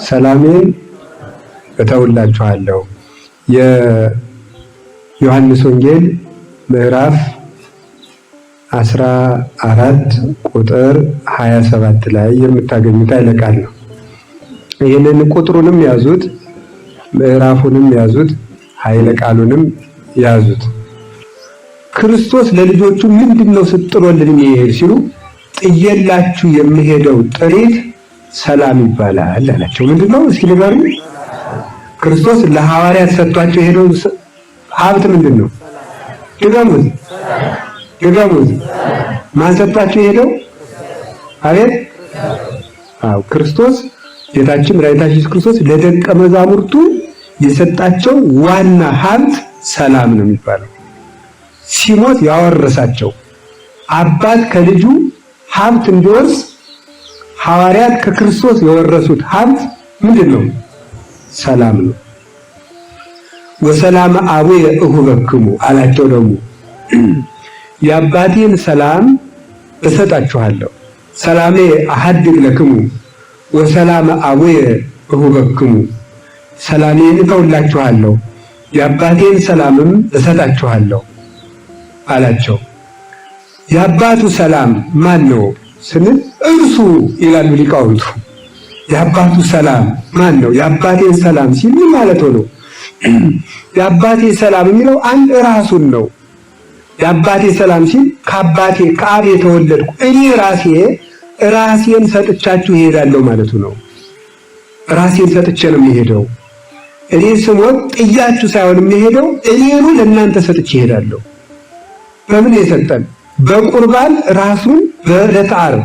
ሰላሜን እተውላችኋለሁ። የዮሐንስ ወንጌል ምዕራፍ 14 ቁጥር 27 ላይ የምታገኙት ኃይለ ቃል ነው። ይህንን ቁጥሩንም ያዙት፣ ምዕራፉንም ያዙት፣ ኃይለ ቃሉንም ያዙት። ክርስቶስ ለልጆቹ ምንድነው ስትጥሎልን የሚሄድ ሲሉ ጥየላችሁ የሚሄደው ጥሪት ሰላም ይባላል አላቸው። ምንድነው? እስኪ ንገሩኝ። ክርስቶስ ለሐዋርያት ሰጥቷቸው የሄደው ሀብት ምንድነው? ድገሙት። ማን ሰጥቷቸው የሄደው? አቤት። ክርስቶስ ጌታችን መድኃኒታችን ኢየሱስ ክርስቶስ ለደቀ መዛሙርቱ የሰጣቸው ዋና ሀብት ሰላም ነው የሚባለው። ሲሞት ያወረሳቸው አባት ከልጁ ሀብት እንዲወርስ ሐዋርያት ከክርስቶስ የወረሱት ሀብት ምንድነው? ሰላም ነው። ወሰላም አቡየ እሁበክሙ አላቸው። ደግሞ የአባቴን ሰላም እሰጣችኋለሁ፣ ሰላሜ አሐድግ ለክሙ ወሰላም አቡየ እሁበክሙ፣ ሰላሜን እተውላችኋለሁ የአባቴን ሰላምም እሰጣችኋለሁ አላቸው። የአባቱ ሰላም ማን ነው ስንል እርሱ ይላሉ ሊቃውንቱ። የአባቱ ሰላም ማን ነው? የአባቴን ሰላም ሲል ምን ማለት ነው? የአባቴ ሰላም የሚለው አንድ ራሱን ነው። የአባቴ ሰላም ሲል ከአባቴ ከአብ የተወለድኩ እኔ ራሴን ሰጥቻችሁ እሄዳለሁ ማለቱ ነው። ራሴን ሰጥቼ ነው የሚሄደው። እኔ ስሞት ጥያችሁ ሳይሆን የሚሄደው እኔኑ ለእናንተ ሰጥቼ እሄዳለሁ። በምን የሰጠን? በቁርባን ራሱን በዕለተ ዓርብ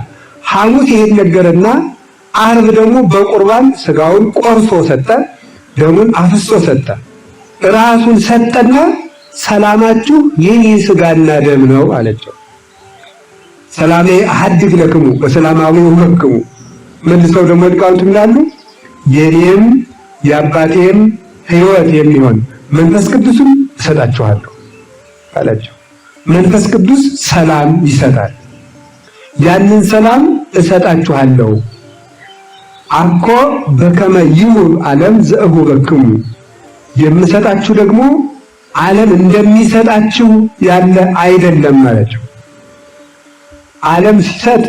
ሐሙስ ይሄድ ነገርና ዓርብ ደግሞ በቁርባን ስጋውን ቆርሶ ሰጠ፣ ደሙን አፍሶ ሰጠ። ራሱን ሰጠና ሰላማችሁ የኔ ስጋና ደም ነው አለቸው። ሰላሜ አሐድግ ለክሙ ወሰላማዊ እሁበክሙ። መልሰው ደግሞ ሊቃውንቱ ይላሉ የኔም የአባቴም ሕይወት የሚሆን መንፈስ ቅዱስም እሰጣችኋለሁ አላቸው። መንፈስ ቅዱስ ሰላም ይሰጣል። ያንን ሰላም እሰጣችኋለሁ። አኮ በከመ ይሁብ ዓለም ዘእሁበክሙ፣ የምሰጣችሁ ደግሞ ዓለም እንደሚሰጣችሁ ያለ አይደለም አላቸው። ዓለም ሲሰጥ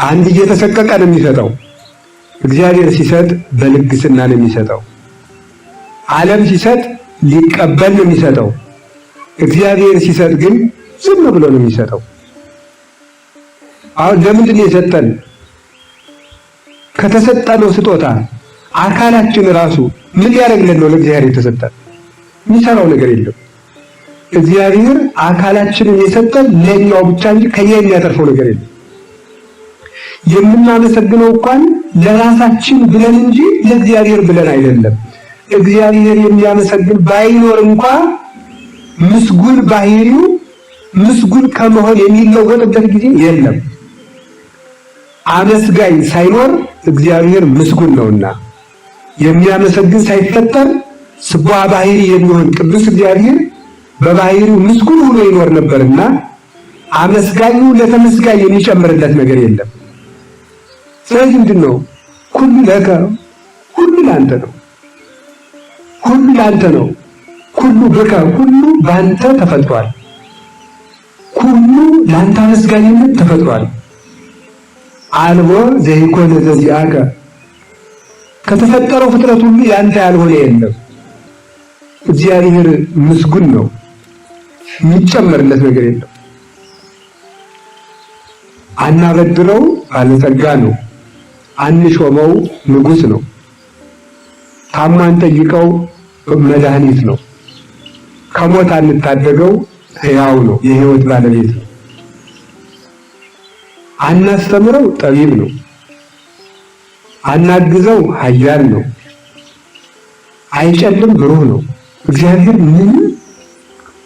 አንድ እየተሰቀቀ ነው የሚሰጠው። እግዚአብሔር ሲሰጥ በልግስና ነው የሚሰጠው። ዓለም ሲሰጥ ሊቀበል ነው የሚሰጠው። እግዚአብሔር ሲሰጥ ግን ዝም ብሎ ነው የሚሰጠው። አሁን ለምንድን ነው የሰጠን? ከተሰጠነው ስጦታ አካላችን ራሱ ምን ሊያደርግልን ነው? ለእግዚአብሔር የተሰጠን የሚሰራው ነገር የለም። እግዚአብሔር አካላችንን የሰጠን ለኛው ብቻ እንጂ ከኛ የሚያተርፈው ነገር የለም። የምናመሰግነው እንኳን ለራሳችን ብለን እንጂ ለእግዚአብሔር ብለን አይደለም። እግዚአብሔር የሚያመሰግን ባይኖር እንኳን ምስጉን ባህሪው ምስጉን ከመሆን የሚለወጥበት ጊዜ የለም። አመስጋኝ ሳይኖር እግዚአብሔር ምስጉን ነውና የሚያመሰግን ሳይፈጠር ስቡሐ ባህሪ የሚሆን ቅዱስ እግዚአብሔር በባህሪው ምስጉን ሆኖ ይኖር ነበርና አመስጋኙ ለተመስጋኝ የሚጨምርለት ነገር የለም። ስለዚህ ምንድነው? ሁሉ ለከ፣ ሁሉ ላንተ ነው፣ ሁሉ ላንተ ነው፣ ሁሉ በከ፣ ሁሉ ባንተ ተፈጥሯል፣ ሁሉ ላንተ አመስጋኝነት ተፈጥሯል። አልቦ ዘይኮነ ዘዚአከ፣ ከተፈጠረው ፍጥረት ሁሉ ያንተ ያልሆነ የለም። እግዚአብሔር ምስጉን ነው፣ የሚጨመርለት ነገር የለም። አናበድረው ባለጸጋ ነው፣ አንሾመው ንጉሥ ነው፣ ታማን ጠይቀው መድኃኒት ነው፣ ከሞት አንታደገው ሕያው ነው፣ የሕይወት ባለቤት ነው። አናስተምረው ጠቢብ ነው፣ አናግዘው ኃያል ነው፣ አይጨልም ብሩህ ነው። እግዚአብሔር ምንም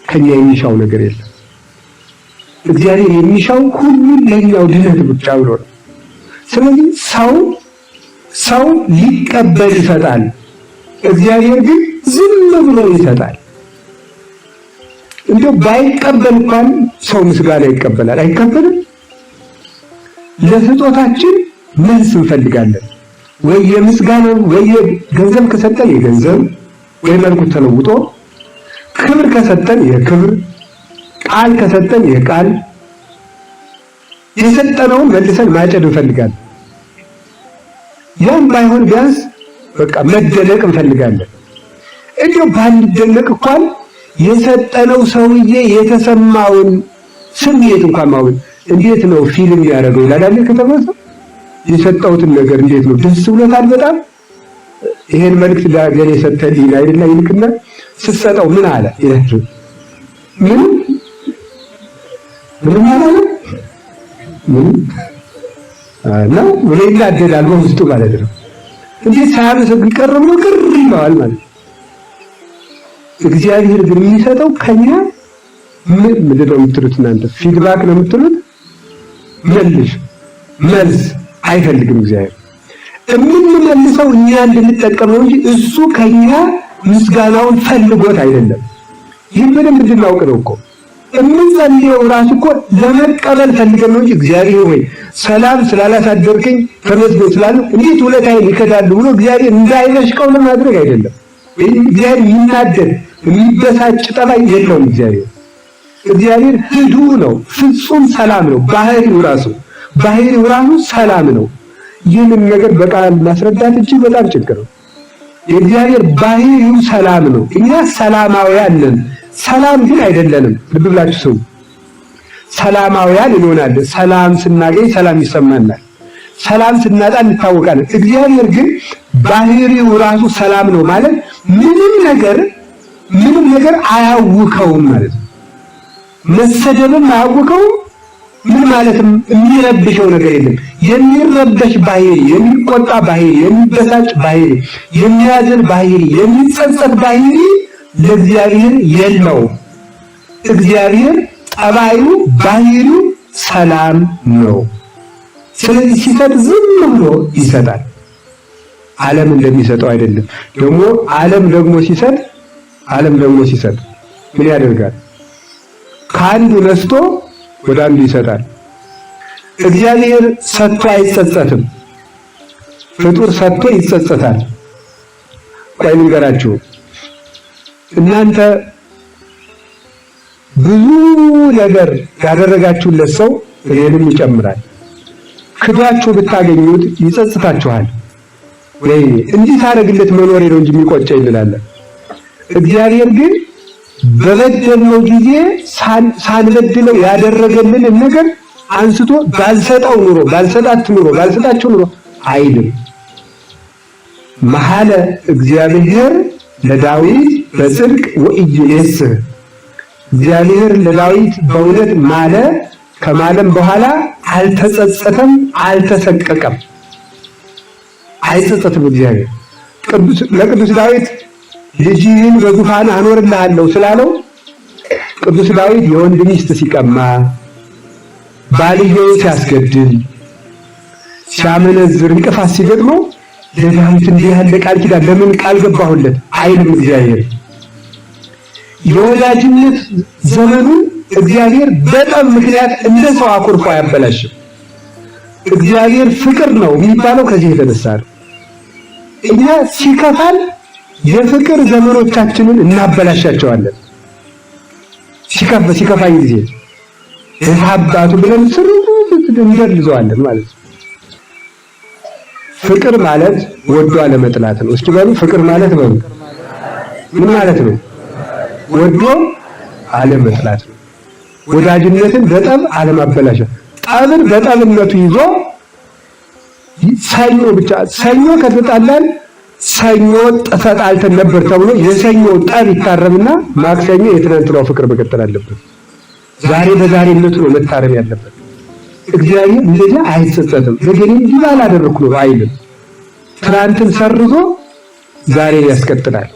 ከኛ የሚሻው ነገር የለም። እግዚአብሔር የሚሻው ሁሉን ለኛው ድነት ብቻ ብሎ ነው። ስለዚህ ሰው ሊቀበል ይሰጣል፣ እግዚአብሔር ግን ዝም ብሎ ይሰጣል። እንደው ባይቀበል እንኳን ሰው ምስጋና ይቀበላል? አይቀበልም። ለስጦታችን መልስ እንፈልጋለን። ወይ የምስጋና ወይ ገንዘብ ከሰጠን የገንዘብ ወይ መልኩ ተለውጦ፣ ክብር ከሰጠን የክብር፣ ቃል ከሰጠን የቃል፣ የሰጠነውን መልሰን ማጨድ እንፈልጋለን። ያን ባይሆን ቢያንስ በቃ መደነቅ እንፈልጋለን። እንዲሁ ባንደነቅ እንኳን የሰጠነው ሰውዬ የተሰማውን ስሜት እንኳን ማወቅ እንዴት ነው ፊልም ያደረገው ይላል ከተባለ የሰጠውትን ነገር እንዴት ነው ደስ ብሎታል በጣም ይሄን መልእክት ለገሌ ሰጠልኝ አይደል ይልክና ስትሰጠው ምን አለ ይላል ምን ማለት ነው ምን ይላደዳል በውስጡ ማለት ነው። እንዴት ሳያመሰግን ቀረብ ነው ቅር ይለዋል ማለት። እግዚአብሔር ግን የሚሰጠው ከኛ ምንድን ነው የምትሉት እናንተ? ፊድባክ ነው የምትሉት? መልስ አይፈልግም እግዚአብሔር። የምንመልሰው እኛ እንድንጠቀም ነው እንጂ እሱ ከኛ ምስጋናውን ፈልጎት አይደለም። ይህን በደንብ እንድናውቅ ነው እኮ የምንጸልየው ራሱ እኮ ለመቀበል ፈልገን ነው እንጂ እግዚአብሔር ወይ ሰላም ስላላሳደርከኝ ተመስገን ስላለው እንዴት ውለታዬን ይከዳሉ ብሎ እግዚአብሔር እንዳይበሽቀው ለማድረግ አይደለም። እግዚአብሔር ይናደድ የሚበሳጭ ጠባይ የለውም። እግዚአብሔር ህዱእ ነው፣ ፍጹም ሰላም ነው። ባህሪው ራሱ ሰላም ነው። ይህንን ነገር በቃል ማስረዳት እጅግ በጣም ችግር ነው። የእግዚአብሔር ባህሪው ሰላም ነው። እኛ ሰላማውያን ነን፣ ሰላም ግን አይደለንም። ልብ ብላችሁ ስሙ። ሰላማውያን እንሆናለን። ሰላም ስናገኝ ሰላም ይሰማናል፣ ሰላም ስናጣ እንታወቃለን። እግዚአብሔር ግን ባህሪው ራሱ ሰላም ነው ማለት ምንም ነገር አያውከውም ማለት ነው። መሰደብም አያውከውም። ምን ማለትም የሚረብሸው ነገር የለም። የሚረበሽ ባህሪ፣ የሚቆጣ ባህሪ፣ የሚበሳጭ ባህሪ፣ የሚያዝን ባህሪ፣ የሚጸጸት ባህሪ ለእግዚአብሔር የለውም። እግዚአብሔር ጠባዩ ባህሪው ሰላም ነው። ስለዚህ ሲሰጥ ዝም ብሎ ይሰጣል። ዓለም እንደሚሰጠው አይደለም። ዓለም ደግሞ ሲሰጥ ምን ያደርጋል? ከአንዱ ነስቶ ወደ አንዱ ይሰጣል። እግዚአብሔር ሰጥቶ አይጸጸትም። ፍጡር ሰጥቶ ይጸጸታል። ቆይ ልንገራችሁ። እናንተ ብዙ ነገር ያደረጋችሁለት ሰው እኔንም ይጨምራል። ክዷችሁ ብታገኙት ይጸጽታችኋል። ወይ እንዲህ ታረግለት መኖሬ ነው እንጂ የሚቆጨኝ እንላለን። እግዚአብሔር ግን በበደልነው ጊዜ ሳንበድለው ያደረገልን ነገር አንስቶ ባልሰጣችሁ ኑሮ አይልም። መሐለ እግዚአብሔር ለዳዊት በጽድቅ ወኢይኔስህ። እግዚአብሔር ለዳዊት በእውነት ማለ፣ ከማለም በኋላ አልተጸጸተም፣ አልተሰቀቀም። አይጸጸትም። እግዚአብሔር ለቅዱስ ዳዊት ልጅህን በዙፋን አኖርልሃለሁ ስላለው ቅዱስ ዳዊት የወንድ ሚስት ሲቀማ፣ ባልየው ሲያስገድል፣ ሲያመነዝር፣ እንቅፋት ሲገጥመው ለዳዊት እንዲህ ያለ ቃል ኪዳን ለምን ቃል ገባሁለት አይልም። እግዚአብሔር የወዳጅነት ዘመኑን እግዚአብሔር በጣም ምክንያት እንደ ሰው አኩርፎ አያበላሽም። እግዚአብሔር ፍቅር ነው የሚባለው ከዚህ የተነሳ ነው። እኛ ሲከፋል የፍቅር ዘመኖቻችንን እናበላሻቸዋለን። ሲከፋኝ ጊዜ አባቱ ብለን እንደልዘዋለን ማለት ነው። ፍቅር ማለት ወዶ አለመጥላት ነው። እስኪ በሉ ፍቅር ማለት ምን ማለት ነው? ወዶ አለመጥላት ነው። ወዳጅነትን በጠብ አለማበላሸት። ጠብን በጠብነቱ ይዞ ሰኞ ከተጣላን ሰኞ ተጣልተን ነበር ተብሎ የሰኞ ጠብ ይታረምና ማክሰኞ የትናንትናው ፍቅር መቀጠል አለበት። ዛሬ በዛሬነቱ ነው መታረም ያለበት። እግዚአብሔር እንደዚህ አይጸጸትም። በገኔ እንዲህ አላደረኩ ነው አይልም። ትናንትን ሰርዞ ዛሬ ያስቀጥላል።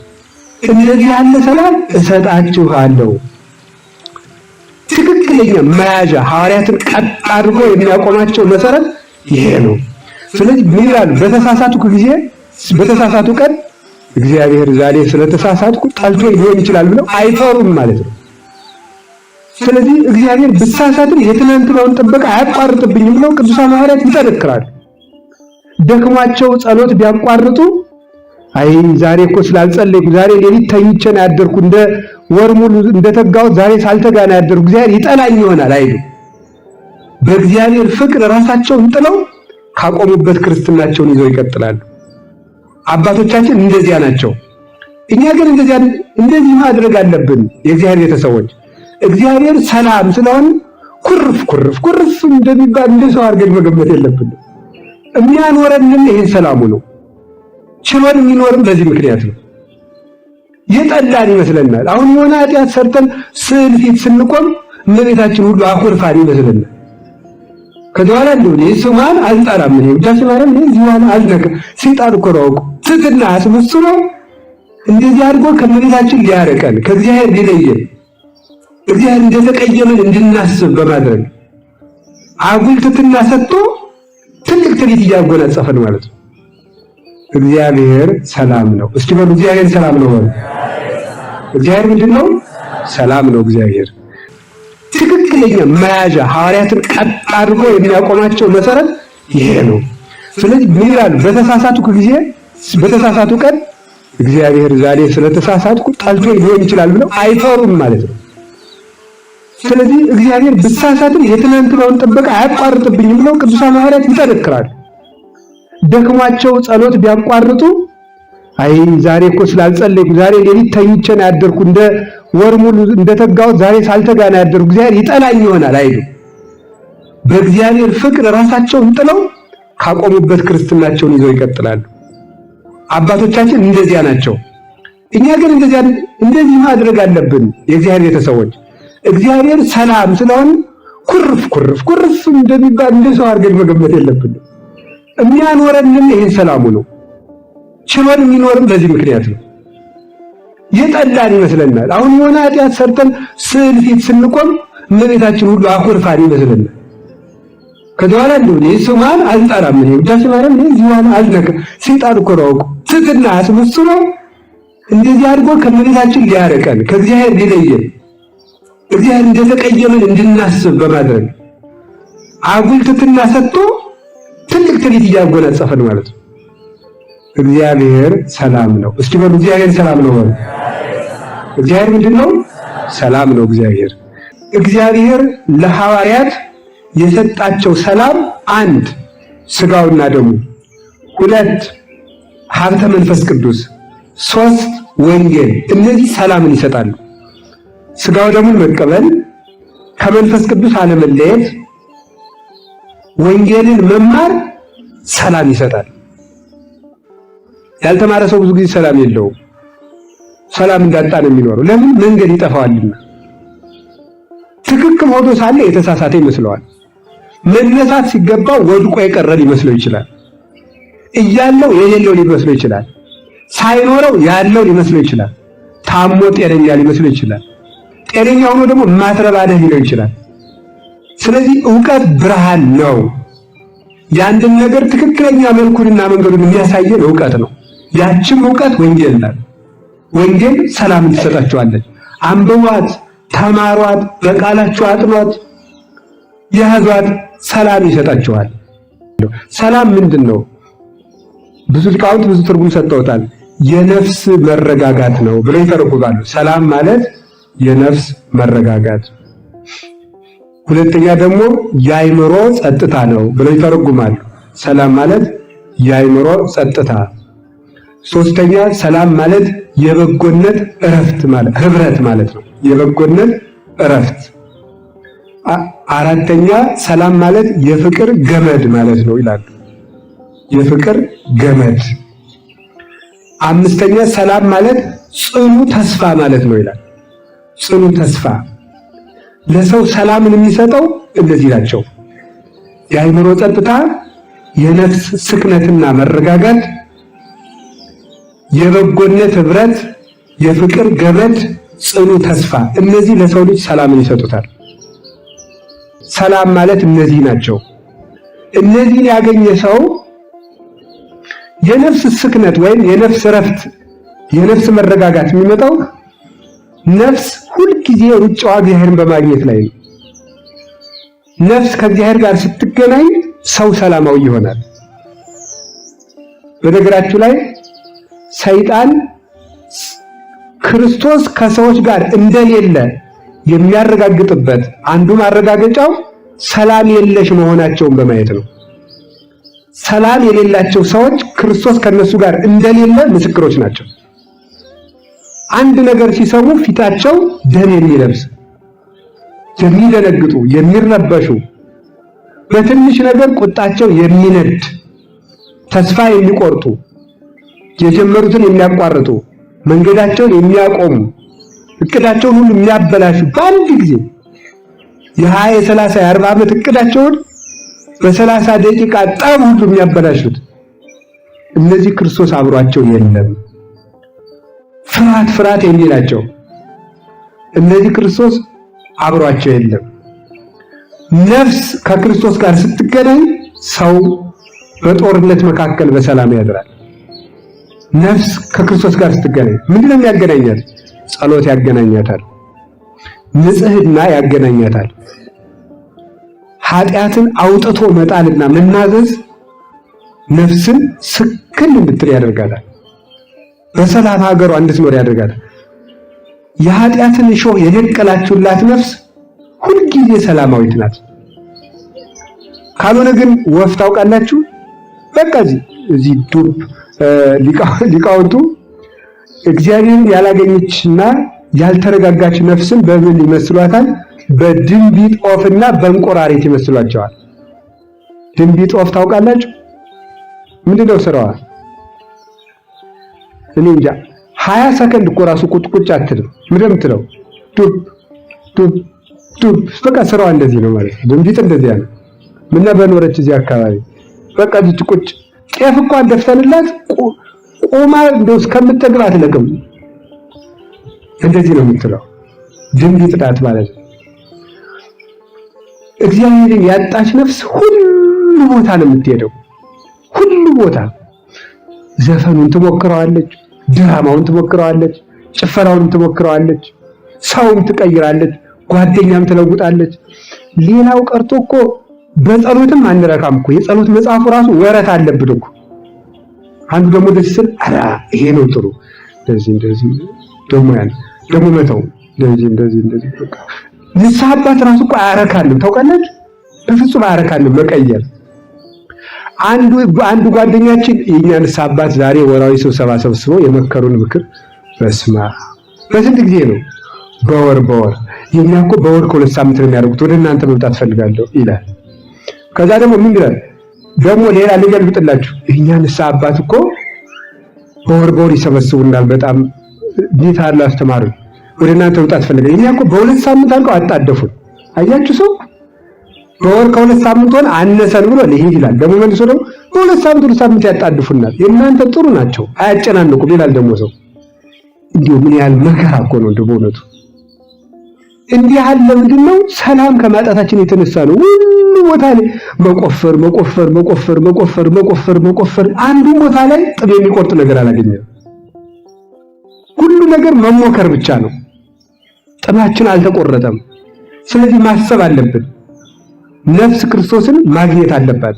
እንደዚህ ያለ ሰላም እሰጣችኋለሁ። ትክክለኛ መያዣ ሐዋርያትን ቀጥ አድርጎ የሚያቆማቸው መሰረት ይሄ ነው። ስለዚህ ምን ይላሉ? በተሳሳቱ ቀን እግዚአብሔር ዛሬ ስለተሳሳትኩ ጠልቶ ሊሆን ይችላል ብለው አይፈሩም ማለት ነው። ስለዚህ እግዚአብሔር ብሳሳትም የትናንትናውን ጥበቃ አያቋርጥብኝም ብለው ቅዱሳን ሐዋርያት ይጠነክራሉ። ደክሟቸው ጸሎት ቢያቋርጡ አይ ዛሬ እኮ ስላልጸለይኩ ዛሬ ሌሊት ተኝቼ ነው ያደርኩ እንደ ወር ሙሉ እንደተጋሁት ዛሬ ሳልተጋ ነው ያደርኩ እግዚአብሔር ይጠላኝ ይሆናል አይሉ። በእግዚአብሔር ፍቅር ራሳቸውን ጥለው ካቆሙበት ክርስትናቸውን ይዘው ይቀጥላሉ። አባቶቻችን እንደዚያ ናቸው። እኛ ግን እንደዚህ ማድረግ አለብን። የእግዚአብሔር ቤተሰቦች እግዚአብሔር ሰላም ስለሆነ ኩርፍ እንደሚባል እንደ ሰው አድርገን መገመት የለብንም። የሚያኖረንም ይሄን ሰላሙ ነው። ችሎን የሚኖርም በዚህ ምክንያት ነው። የጠላን ይመስለናል። አሁን የሆነ ኃጢአት ሰርተን ስዕል ፊት ስንቆም እመቤታችን ሁሉ አኩርፋን ይመስለናል። ከዚህ በኋላ እንደው ስሟን አልጠራም ነው ዳስ ማረም ነው ዚዋን አልነከ ሰይጣን እኮ ነው ትትና አስመስሎ እንደዚህ አድርጎ ከመቤታችን ሊያረቀን ከእግዚአብሔር ሊለየን እግዚአብሔር እንደተቀየመን እንድናስብ በማድረግ አጉል ትትና ሰጥቶ ትልቅ ትሪት እያጎናጸፈን ማለት ነው። እግዚአብሔር ሰላም ነው። እስኪ በሉ እግዚአብሔር ሰላም ነው። እግዚአብሔር ምንድነው? ሰላም ነው። እግዚአብሔር ትክክለኛ መያዣ ሐዋርያትን ቀጥ አድርጎ የሚያቆማቸው መሰረት ይሄ ነው። ስለዚህ ምን ይላሉ? በተሳሳቱ ቀን እግዚአብሔር ዛሬ ስለተሳሳትኩ ጠልቶ ሊሆን ይችላል ብለው አይፈሩም ማለት ነው። ስለዚህ እግዚአብሔር ብሳሳትም የትናንትናውን ጥበቃ አያቋርጥብኝም ብለው ቅዱሳን ሐዋርያት ይጠነክራሉ። ደክሟቸው ጸሎት ቢያቋርጡ አይ ዛሬ እኮ ስላልጸለይኩ ዛሬ ሌሊት ተኝቼ ነው ያደርኩ እንደ ወር ሙሉ እንደተጋሁት ዛሬ ሳልተጋ ነው ያደርኩ እግዚአብሔር ይጠላኝ ይሆናል አይሉ። በእግዚአብሔር ፍቅር ራሳቸውን ጥለው ካቆሙበት ክርስትናቸውን ይዘው ይቀጥላሉ። አባቶቻችን እንደዚያ ናቸው። እኛ ግን እንደዚህ ማድረግ አለብን። የእግዚአብሔር ቤተሰቦች እግዚአብሔር ሰላም ስለሆነ ኩርፍ እንደሚባል እንደ ሰው አድርገን መገመት የለብንም። የሚያኖረንም ይሄን ሰላሙ ነው። ችሎን የሚኖርም በዚህ ምክንያት ነው። የጠላን ይመስለናል። አሁን የሆነ ኃጢአት ሰርተን ስዕል ፊት ስንቆም እመቤታችን ሁሉ አኩርፋን ይመስለናል። ከዚህ በኋላ እንደው ስሟን አልጠራም ነው ዳስ ማረም ነው ዚዋን አልነከ ሰይጣን እኮ ነው ትትና አስመስሎ እንደዚህ አድርጎ ከመቤታችን ሊያረቀን ከእግዚአብሔር ሊለየን እግዚአብሔር እንደተቀየመን እንድናስብ በማድረግ አጉል ትትና ሰጥቶ ትልቅ ትሪት እያጎናጸፈን ማለት ነው። እግዚአብሔር ሰላም ነው። እስኪ በሉ እግዚአብሔር ሰላም ነው። እግዚአብሔር ምንድነው? ሰላም ነው። እግዚአብሔር ለሐዋርያት የሰጣቸው ሰላም አንድ ስጋውና ደሙ፣ ሁለት ሀብተ መንፈስ ቅዱስ፣ ሶስት ወንጌል። እነዚህ ሰላምን ይሰጣሉ። ስጋው ደሙን መቀበል፣ ከመንፈስ ቅዱስ አለመለየት፣ ወንጌልን መማር ሰላም ይሰጣል። ያልተማረ ሰው ብዙ ጊዜ ሰላም የለውም። ሰላም እንዳጣ ነው የሚኖረው። ለምን? መንገድ ይጠፋዋልና። ትክክል ሆኖ ሳለ የተሳሳተ ይመስለዋል። መነሳት ሲገባው ወድቆ የቀረ ሊመስለው ይችላል። እያለው የሌለው ሊመስለው ይችላል። ሳይኖረው ያለው ሊመስለው ይችላል። ታሞ ጤነኛ ሊመስለው ይችላል። ጤነኛ ሆኖ ደግሞ ማትረባደህ ሊለው ይችላል። ስለዚህ ዕውቀት ብርሃን ነው። የአንድን ነገር ትክክለኛ መልኩንና መንገዱን የሚያሳየን ዕውቀት ነው። ያችም ዕውቀት ወንጌል ናት። ወንጌል ሰላም ትሰጣቸዋለች። አንብቧት፣ ተማሯት፣ በቃላችሁ አጥኗት፣ ያዟት፣ ሰላም ይሰጣቸዋል። ሰላም ምንድን ነው? ብዙ ሊቃውንት ብዙ ትርጉም ሰጥተውታል። የነፍስ መረጋጋት ነው ብለው ይተረጉማሉ። ሰላም ማለት የነፍስ መረጋጋት፣ ሁለተኛ ደግሞ የአእምሮ ጸጥታ ነው ብለው ይተረጉማሉ። ሰላም ማለት የአእምሮ ጸጥታ፣ ሶስተኛ ሰላም ማለት የበጎነት እረፍት ማለት ህብረት ማለት ነው። የበጎነት እረፍት፣ አራተኛ ሰላም ማለት የፍቅር ገመድ ማለት ነው ይላሉ። የፍቅር ገመድ፣ አምስተኛ ሰላም ማለት ጽኑ ተስፋ ማለት ነው ይላል። ጽኑ ተስፋ። ለሰው ሰላምን የሚሰጠው እነዚህ ናቸው። የአእምሮ ጸጥታ፣ የነፍስ ስክነትና መረጋጋት፣ የበጎነት ህብረት፣ የፍቅር ገመድ፣ ጽኑ ተስፋ። እነዚህ ለሰው ልጅ ሰላምን ይሰጡታል። ሰላም ማለት እነዚህ ናቸው። እነዚህን ያገኘ ሰው የነፍስ ስክነት ወይም የነፍስ እረፍት፣ የነፍስ መረጋጋት የሚመጣው ነፍስ ሁልጊዜ ሩጫዋ እግዚአብሔርን በማግኘት ላይ ነው። ነፍስ ከእግዚአብሔር ጋር ስትገናኝ ሰው ሰላማዊ ይሆናል። በነገራችሁ ላይ ሰይጣን ክርስቶስ ከሰዎች ጋር እንደሌለ የሚያረጋግጥበት አንዱ ማረጋገጫው ሰላም የለሽ መሆናቸውን በማየት ነው። ሰላም የሌላቸው ሰዎች ክርስቶስ ከነሱ ጋር እንደሌለ ምስክሮች ናቸው። አንድ ነገር ሲሰሙ ፊታቸው ደም የሚለብስ፣ የሚደነግጡ፣ የሚረበሹ፣ በትንሽ ነገር ቁጣቸው የሚነድ፣ ተስፋ የሚቆርጡ፣ የጀመሩትን የሚያቋርጡ፣ መንገዳቸውን የሚያቆሙ፣ እቅዳቸውን ሁሉ የሚያበላሹ በአንድ ጊዜ የ20 የ30 የ40 ዓመት እቅዳቸውን በ30 ደቂቃ ጠብ ሁሉ የሚያበላሹት እነዚህ ክርስቶስ አብሯቸው የለም። ፍርሃት የሚላቸው እነዚህ ክርስቶስ አብሯቸው የለም። ነፍስ ከክርስቶስ ጋር ስትገናኝ ሰው በጦርነት መካከል በሰላም ያድራል። ነፍስ ከክርስቶስ ጋር ስትገናኝ ምንድነው የሚያገናኛት? ጸሎት ያገናኛታል። ንጽህና ያገናኛታል። ኃጢአትን አውጥቶ መጣልና መናዘዝ ነፍስን ስክን እንድትል ያደርጋታል። በሰላም ሀገሯ እንድትኖር ያደርጋታል። የኃጢአትን እሾህ የነቀላችሁላት ነፍስ ሁልጊዜ ሰላማዊት ናት። ካልሆነ ግን ወፍ ታውቃላችሁ፣ በቃ እዚህ ዱብ ሊቃውንቱ እግዚአብሔርን ያላገኘችና ያልተረጋጋች ነፍስን በምን ይመስሏታል? በድንቢጥ ወፍና በእንቆራሪት ይመስሏቸዋል። ድንቢጥ ወፍ ታውቃላችሁ? ምንድነው ስራዋ? እኔ እንጃ 20 ሰከንድ እኮ ራሱ ቁጭ አትልም። ምንድነው የምትለው? ዱብ ዱብ ዱብ። በቃ ስራዋ እንደዚህ ነው ማለት ነው። ድንቢጥ እንደዚህ ያለ ምን በኖረች እዚህ አካባቢ በቃ ቁጭ። ጤፍ እንኳን ደፍተንላት ቆማ እንደው እስከምትጠግብ አትለቅም። እንደዚህ ነው የምትለው። ድንቢጥ ናት ማለት ነው። እግዚአብሔርን ያጣች ነፍስ ሁሉ ቦታ ነው የምትሄደው። ሁሉ ቦታ ዘፈኑን ትሞክረዋለች፣ ድራማውን ትሞክረዋለች፣ ጭፈራውን ትሞክረዋለች፣ ሰውም ትቀይራለች፣ ጓደኛም ትለውጣለች። ሌላው ቀርቶ እኮ በጸሎትም አንረካም እኮ። የጸሎት መጽሐፉ ራሱ ወረት አለብን እኮ። አንዱ ደግሞ ደስ ሲል አራ ይሄ ነው ጥሩ፣ እንደዚህ ደግሞ ያን ደግሞ መተው እንደዚህ በቃ ንስሐ አባት ራሱ እኮ አያረካልም። ታውቃለች? በፍጹም አያረካልም መቀየር። አንዱ ጓደኛችን የኛ ንስሐ አባት ዛሬ ወራዊ ስብሰባ ሰብስበው የመከሩን ምክር በስማ በስንት ጊዜ ነው? በወር የኛ እኮ በወር ከሁለት ሳምንት ነው የሚያደርጉት። ወደ እናንተ መምጣት ፈልጋለሁ ይላል። ከዛ ደግሞ ምን ይላል? ደግሞ ሌላ ልገልብጥላችሁ። የኛ ንስሐ አባት እኮ በወር ይሰበስቡናል። በጣም ጌታ አለ አስተማሩ። ወደ እናንተ መምጣት ፈልጋለሁ። የኛ እኮ በሁለት ሳምንት አልቀው አጣደፉን። አያችሁ ሰው በወር ከሁለት ሳምንት ሆነ አነሰን ብሎ ሊሄድ ይላል። ደግሞ መልሶ ደግሞ በሁለት ሳምንት ያጣድፉናል። የእናንተ ጥሩ ናቸው አያጨናንቁም ይላል ደግሞ ሰው። እንዲሁ ምን ያህል መከራ እኮ ነው እንደው በእውነቱ። እንዲህ ያለ ምንድነው? ሰላም ከማጣታችን የተነሳ ነው። ሁሉ ቦታ ላይ መቆፈር አንዱ ቦታ ላይ ጥብ የሚቆርጥ ነገር አላገኘንም። ሁሉ ነገር መሞከር ብቻ ነው። ጥባችን አልተቆረጠም። ስለዚህ ማሰብ አለብን። ነፍስ ክርስቶስን ማግኘት አለባት።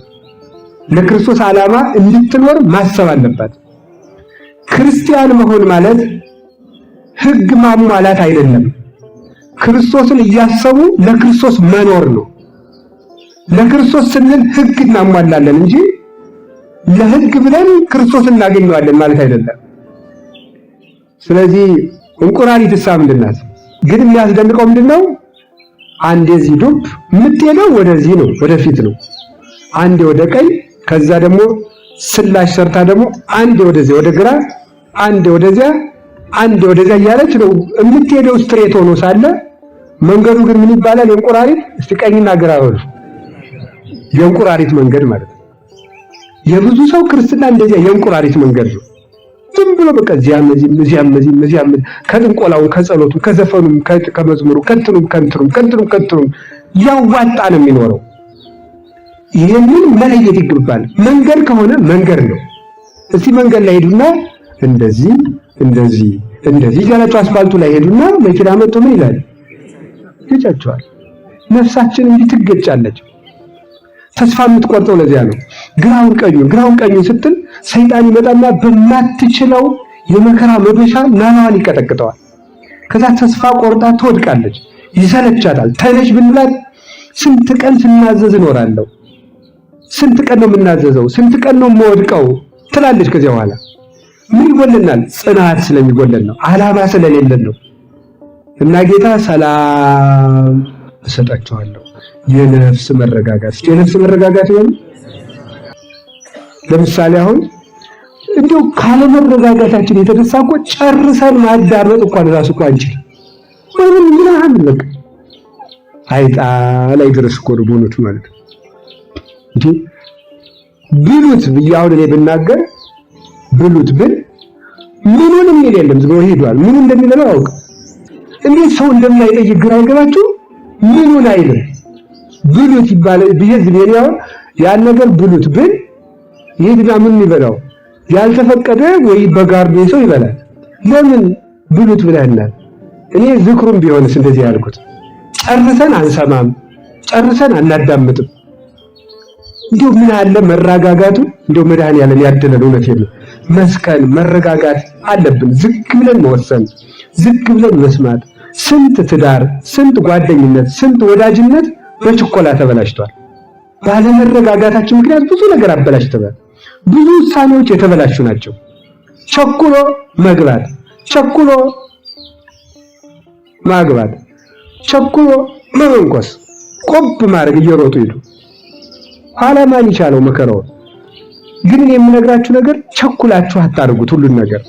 ለክርስቶስ ዓላማ እንድትኖር ማሰብ አለባት። ክርስቲያን መሆን ማለት ሕግ ማሟላት አይደለም። ክርስቶስን እያሰቡ ለክርስቶስ መኖር ነው። ለክርስቶስ ስንል ሕግ እናሟላለን እንጂ ለሕግ ብለን ክርስቶስን እናገኘዋለን ማለት አይደለም። ስለዚህ እንቁራሪትሳ ምንድን ናት? ግን የሚያስደንቀው ምንድነው? አንዴ እዚህ ዱብ የምትሄደው ወደዚህ ነው፣ ወደፊት ነው። አንዴ ወደ ቀኝ፣ ከዛ ደግሞ ስላሽ ሰርታ ደግሞ አንዴ ወደዚህ ወደ ግራ፣ አንዴ ወደዚያ፣ አንዴ ወደዚያ እያለች ነው የምትሄደው ስትሬት ሆኖ ሳለ መንገዱ ግን ምን ይባላል? የእንቁራሪት። እስቲ ቀኝና ግራ ሆኖ የእንቁራሪት መንገድ ማለት ነው። የብዙ ሰው ክርስትና እንደዚያ የእንቁራሪት መንገድ ነው። ዝም ብሎ በቃ እዚያም ከጥንቆላው፣ ከጸሎቱ፣ ከዘፈኑም፣ ከመዝሙሩ፣ ከንትኑም ያዋጣ ነው የሚኖረው። ይሄንን መለየት ይገባል። መንገድ ከሆነ መንገድ ነው። እስቲ መንገድ ላይ ሄዱና እንደዚህ ያላችሁ አስፋልቱ ላይ ሄዱና መኪና መጥቶ ምን ይላል? ይጫጫዋል። ነፍሳችን እንዲህ ትገጫለች። ተስፋ የምትቆርጠው ለዚያ ነው። ግራውን ቀኙ ስትል ሰይጣን ይመጣና በማትችለው የመከራ መዶሻ ናላዋን ይቀጠቅጠዋል። ከዛ ተስፋ ቆርጣ ትወድቃለች፣ ይሰለቻታል። ተነሽ ብንላት ስንት ቀን ስናዘዝ እኖራለሁ፣ ስንት ቀን ነው የምናዘዘው፣ ስንት ቀን ነው የምወድቀው ትላለች። ከዚያ በኋላ ምን ይጎለናል? ጽናት ስለሚጎለን ነው፣ ዓላማ ስለሌለን ነው። እና ጌታ ሰላም እሰጣቸዋለሁ፣ የነፍስ መረጋጋት። የነፍስ መረጋጋት ይሆን? ለምሳሌ አሁን እንደው ካለ መረጋጋታችን የተነሳ እኮ ጨርሰን ማዳመጥ እንኳን ራሱ እኮ አንችልም። ምን አሁን አይጣ ላይ ድረስ እኮ ነው ቦኖት ማለት እንዴ። ብሉት ብያውን እኔ ብናገር ብሉት ብል ምኑንም የለም ዝም ብሎ ሄዷል። ምን እንደሚለው አውቅ እንዴት ሰው እንደማይጠይቅ ግራ አይገባችሁ? ምኑን አይልም ብሉት ይባላል። ቢሄድ ነው ያን ነገር ብሉት ብል ይሄድና ምን ይበላው? ያልተፈቀደ ወይ በጋርዶ ሰው ይበላል። ለምን ብሉት ብለናል? እኔ ዝክሩም ቢሆንስ እንደዚህ ያልኩት ጨርሰን አንሰማም፣ ጨርሰን አናዳምጥም። እንደው ምን አለ መረጋጋቱ፣ እንደው መድኃኒዓለም ያደለን። እውነቴን ነው። መስከን መረጋጋት አለብን። ዝግ ብለን መወሰን፣ ዝግ ብለን መስማት። ስንት ትዳር፣ ስንት ጓደኝነት፣ ስንት ወዳጅነት በችኮላ ተበላሽቷል። ባለመረጋጋታችን ምክንያት ብዙ ነገር አበላሽተናል። ብዙ ውሳኔዎች የተበላሹ ናቸው። ቸኩሎ መግባት፣ ቸኩሎ ማግባት፣ ቸኩሎ መመንኮስ፣ ቆብ ማድረግ እየሮጡ ሄዱ። ኋላ ማን ይቻለው መከራው። ግን የምነግራችሁ ነገር ቸኩላችሁ አታርጉት። ሁሉን ነገር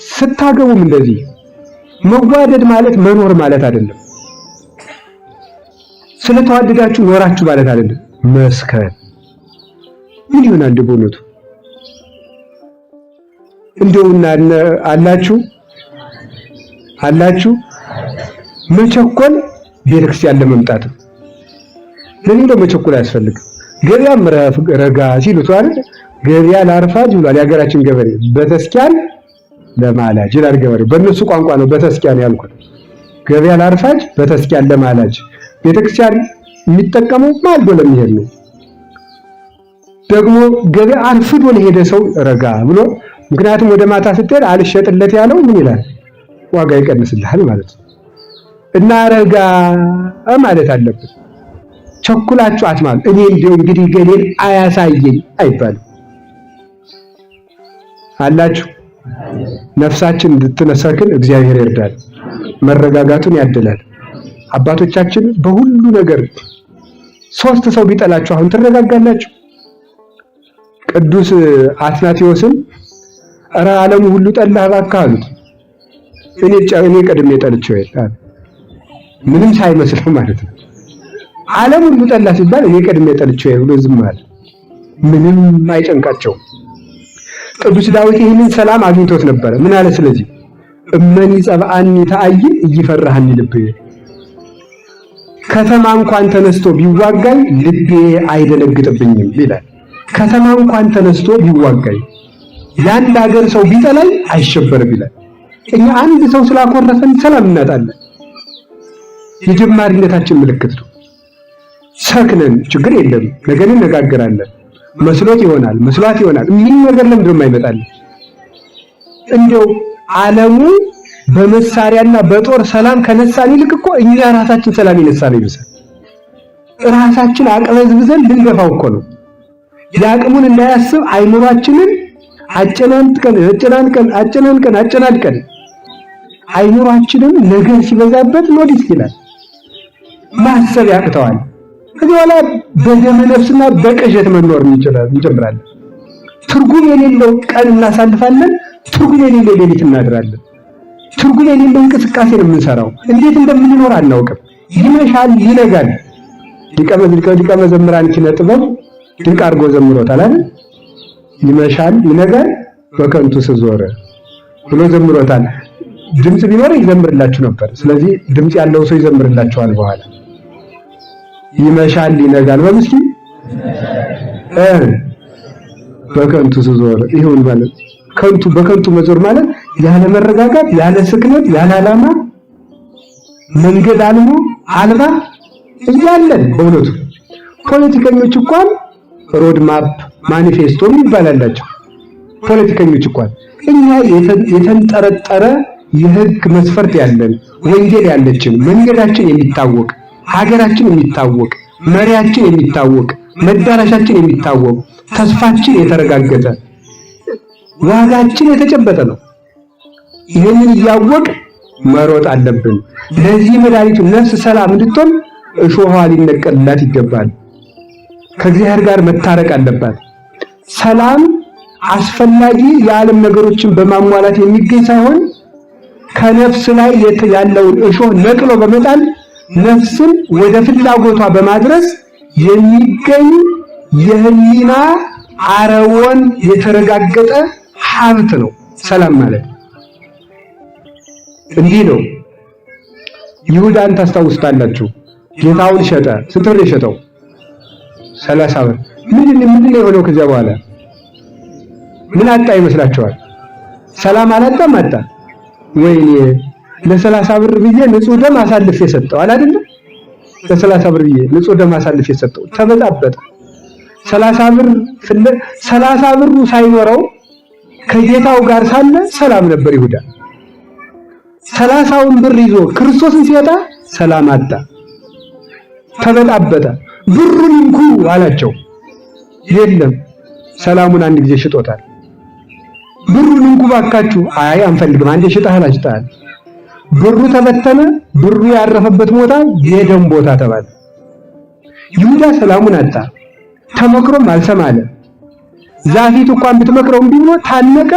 ስታገቡም እንደዚህ መዋደድ ማለት መኖር ማለት አይደለም። ስለተዋደዳችሁ ኖራችሁ ማለት አይደለም። መስከን ምን ይሆናል? እንደቦነቱ እንደውና አላችሁ መቸኮል ቤተክርስቲያን ለመምጣት ለምን ነው መቸኮል አያስፈልግም። ገበያም ረጋ ሲሉት አይደል? ገበያ ላርፋጅ ብሏል የሀገራችን ገበሬ። በተስኪያን ለማላጅ ይላል ገበሬው። በእነሱ ቋንቋ ነው በተስኪያን ያልኩት። ገበያ ላርፋጅ፣ በተስኪያን ለማላጅ። ቤተክርስቲያን የሚጠቀመው ማልዶ ለሚሄድ ነው። ደግሞ ገበያ አርፍዶ ለሄደ ሰው ረጋ ብሎ፣ ምክንያቱም ወደ ማታ ስትሄድ አልሸጥለት ያለው ምን ይላል? ዋጋ ይቀንስልሃል ማለት ነው። እና ረጋ ማለት አለብን። ቸኩላችሁ አትማሉ። እኔ እንደው እንግዲህ ገሌን አያሳየኝ አይባልም። አላችሁ ነፍሳችን እንድትነሰክን እግዚአብሔር ይርዳል፣ መረጋጋቱን ያድላል። አባቶቻችን በሁሉ ነገር ሶስት ሰው ቢጠላችሁ አሁን ትረጋጋላችሁ? ቅዱስ አትናቴዎስን ኧረ ዓለሙ ሁሉ ጠላህ እባክህ አሉት። እኔ ቀድሜ ጠልቼው ይላል። ምንም ሳይመስለው ማለት ነው። ዓለም ሁሉ ጠላ ሲባል እኔ ቀድሜ ጠልቼው ብሎ ዝም አለ። ምንም አይጨንቃቸው። ቅዱስ ዳዊት ይህንን ሰላም አግኝቶት ነበረ። ምን አለ? ስለዚህ እመኒ ጸብአኒ ተአይን እይፈራህኒ ልቤ፣ ከተማ እንኳን ተነስቶ ቢዋጋኝ ልቤ አይደነግጥብኝም ይላል። ከተማ እንኳን ተነስቶ ቢዋጋኝ፣ የአንድ ሀገር ሰው ቢጠላኝ አይሸበርም ይላል። እኛ አንድ ሰው ስላኮረፈን ሰላም እናጣለን። የጀማሪነታችን ምልክት ነው። ሰክነን ችግር የለም ነገ እንነጋገራለን፣ መስሎት ይሆናል መስሏት ይሆናል። ምን ነገር ለምንድን ነው አይመጣልን? እንደው ዓለሙ በመሳሪያና በጦር ሰላም ከነሳን ይልቅ እኮ እኛ ራሳችን ሰላም ይነሳል ይመስል ራሳችን አቅበዝብዘን ልንገፋው እኮ ነው። ያቅሙን እንዳያስብ አይምሯችንን አጨናንቀን አይምሯችንን ነገር ሲበዛበት ኖዲስ ይላል፣ ማሰብ ያቅተዋል። ከዚህ በኋላ በደመ ነፍስና በቅዠት መኖር እንጀምራለን። ትርጉም የሌለው ቀን እናሳልፋለን፣ ትርጉም የሌለው ሌሊት እናድራለን። ትርጉም የሌለው እንቅስቃሴ ነው የምንሰራው። እንዴት እንደምንኖር አናውቅም። ይመሻል ይነጋል። ሊቀ መዘምራን ኪነ ጥበብ ድንቅ አድርጎ ዘምሮታል አይደል? ይመሻል ይነጋል በከንቱ ስዞረ ብሎ ዘምሮታል። ድምጽ ቢኖር ይዘምርላችሁ ነበር። ስለዚህ ድምጽ ያለው ሰው ይዘምርላችኋል በኋላ። ይመሻል ይነጋል በምስኪን በከንቱ ስዞረ ይሁን ማለት በከንቱ መዞር ማለት ያለ መረጋጋት፣ ያለ ስክነት፣ ያለ ዓላማ መንገድ አልባ እያለን በእውነቱ ፖለቲከኞች እንኳን ሮድማፕ ማኒፌስቶ ይባላልላቸው ፖለቲከኞች እንኳን እኛ የተንጠረጠረ የህግ መስፈርት ያለን ወንጌል ያለችን መንገዳችን የሚታወቅ ሀገራችን የሚታወቅ መሪያችን የሚታወቅ መዳረሻችን የሚታወቅ ተስፋችን የተረጋገጠ ዋጋችን የተጨበጠ ነው። ይህንን እያወቅ መሮጥ አለብን። ለዚህ መድኃኒቱ ነፍስ ሰላም እንድትሆን እሾሃ ሊነቀልላት ይገባል። ከእግዚአብሔር ጋር መታረቅ አለባት። ሰላም አስፈላጊ የዓለም ነገሮችን በማሟላት የሚገኝ ሳይሆን ከነፍስ ላይ ያለውን እሾህ ነቅሎ በመጣል ነፍስን ወደ ፍላጎቷ በማድረስ የሚገኝ የህሊና አረወን የተረጋገጠ ሀብት ነው ሰላም ማለት። እንዲህ ነው። ይሁዳን ታስታውስታላችሁ። ጌታውን ሸጠ። ስንት ብር የሸጠው? 30 ብር። ምንድን የሆነው ከዚያ በኋላ ምን አጣ ይመስላችኋል? ሰላም አላጣም? አጣ። ወይኔ ለ30 ብር ብዬ ንጹህ ደም አሳልፌ ሰጠው አይደል? ለ30 ብር ብዬ ንጹህ ደም አሳልፌ ሰጠው። ተበጣበጠ። 30 ብሩ ሳይኖረው ከጌታው ጋር ሳለ ሰላም ነበር ይሁዳ። 30ውን ብር ይዞ ክርስቶስን ሲወጣ ሰላም አጣ። ተበጣበጠ። ብሩን እንኩ አላቸው። የለም ሰላሙን አንድ ጊዜ ሽጦታል። ብሩን እንኩ ባካችሁ። አይ አንፈልግም፣ አንዴ ሽጠሃል አጭተሃል። ብሩ ተበተነ። ብሩ ያረፈበት ቦታ የደም ቦታ ተባለ። ይሁዳ ሰላሙን አጣ። ተመክሮም አልሰማለ። ዛፊቱ እንኳን ብትመክረው እምቢ ብሎ ታነቀ።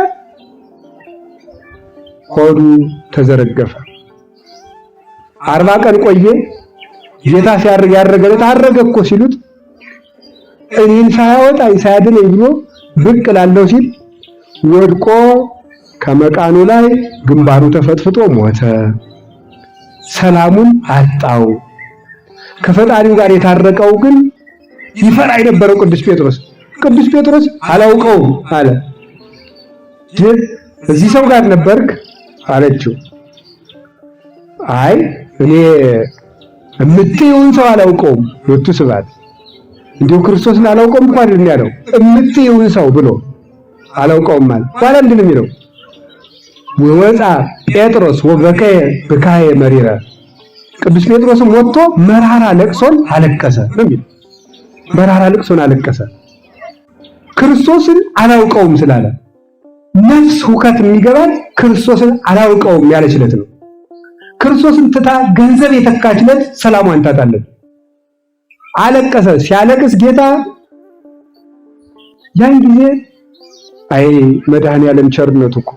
ሆዱ ተዘረገፈ። 40 ቀን ቆየ። ጌታ ሲያርግ ያረገለት አረገ እኮ ሲሉት እኔን ሳያወጣኝ ሳያድነኝ ብሎ ብቅ ላለው ሲል ወድቆ ከመቃኑ ላይ ግንባሩ ተፈጥፍጦ ሞተ። ሰላሙን አጣው። ከፈጣሪው ጋር የታረቀው ግን ይፈራ የነበረው ቅዱስ ጴጥሮስ አላውቀውም አለ። እዚህ ሰው ጋር ነበርክ አለችው። አይ እኔ እምትይውን ሰው አላውቀውም። ወጡ ስባት እንዲሁ ክርስቶስን አላውቀውም እንኳን አይደል ያለው፣ እምትይውን ሰው ብሎ አላውቀውም ማለት ባላ እንዴ ነው የሚለው። ወወጣ ጴጥሮስ ወበከየ በካየ መሪራ፣ ቅዱስ ጴጥሮስም ወጥቶ መራራ ለቅሶን አለቀሰ ነው የሚለው። መራራ ለቅሶን አለቀሰ ክርስቶስን አላውቀውም ስላለ። ነፍስ ሁከት የሚገባት ክርስቶስን አላውቀውም ያለችለት ነው። ክርስቶስን ትታ ገንዘብ የተካችለት ሰላሟን ታጣለች። አለቀሰ። ሲያለቅስ ጌታ ያን ጊዜ አይ መድኃኔዓለም ቸርነቱ እኮ